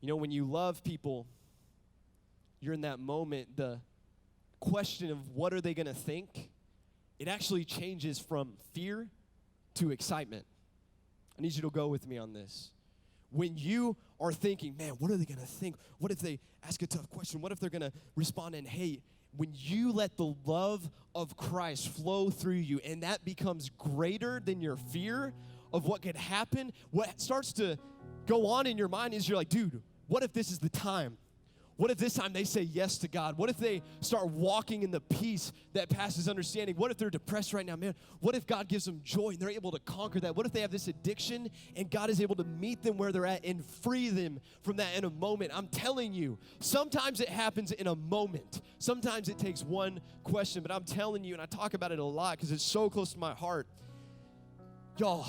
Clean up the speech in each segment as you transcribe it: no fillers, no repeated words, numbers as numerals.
You know, when you love people, you're in that moment, the question of what are they going to think, it actually changes from fear to excitement. I need you to go with me on this. When you are thinking, man, what are they going to think? What if they ask a tough question? What if they're going to respond in hate? When you let the love of Christ flow through you and that becomes greater than your fear of what could happen, what starts to go on in your mind is you're like, dude, what if this is the time? What if this time they say yes to God? What if they start walking in the peace that passes understanding? What if they're depressed right now, man? What if God gives them joy and they're able to conquer that? What if they have this addiction and God is able to meet them where they're at and free them from that in a moment? I'm telling you, sometimes it happens in a moment. Sometimes it takes one question, but I'm telling you, and I talk about it a lot because it's so close to my heart. Y'all,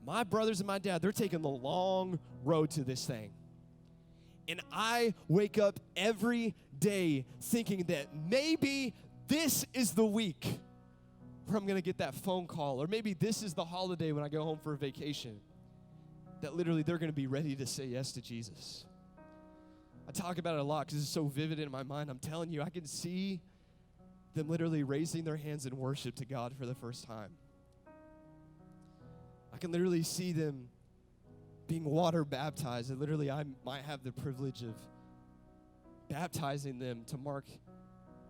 my brothers and my dad, they're taking the long road to this thing. And I wake up every day thinking that maybe this is the week where I'm going to get that phone call, or maybe this is the holiday when I go home for a vacation, that literally they're going to be ready to say yes to Jesus. I talk about it a lot because it's so vivid in my mind. I'm telling you, I can see them literally raising their hands in worship to God for the first time. I can literally see them being water baptized, and literally I might have the privilege of baptizing them to mark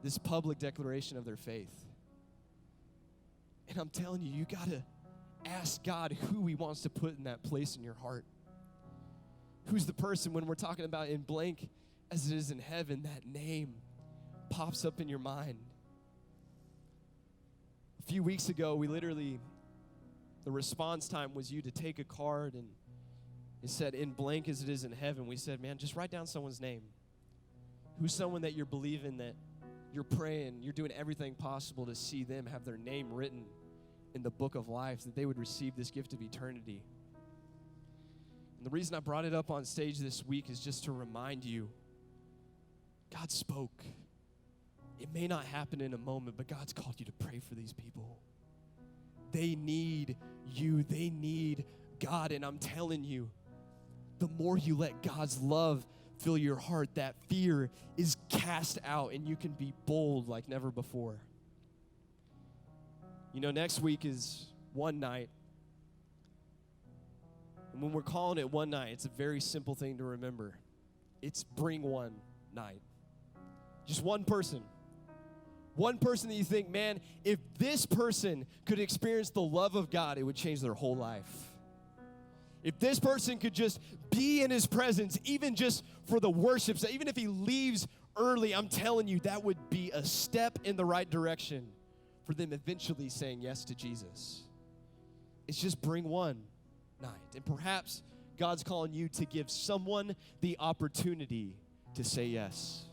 this public declaration of their faith. And I'm telling you, you got to ask God who he wants to put in that place in your heart. Who's the person when we're talking about in blank as it is in heaven, that name pops up in your mind. A few weeks ago, the response time was you to take a card and it said, in blank as it is in heaven. We said, man, just write down someone's name. Who's someone that you're believing, that you're praying, you're doing everything possible to see them have their name written in the book of life, that they would receive this gift of eternity. And the reason I brought it up on stage this week is just to remind you, God spoke. It may not happen in a moment, but God's called you to pray for these people. They need you. They need God. And I'm telling you, the more you let God's love fill your heart, that fear is cast out and you can be bold like never before. You know, next week is one night. And when we're calling it one night, it's a very simple thing to remember. It's bring one night. Just one person. One person that you think, man, if this person could experience the love of God, it would change their whole life. If this person could just be in his presence, even just for the worship, even if he leaves early, I'm telling you, that would be a step in the right direction for them eventually saying yes to Jesus. It's just bring one night. And perhaps God's calling you to give someone the opportunity to say yes.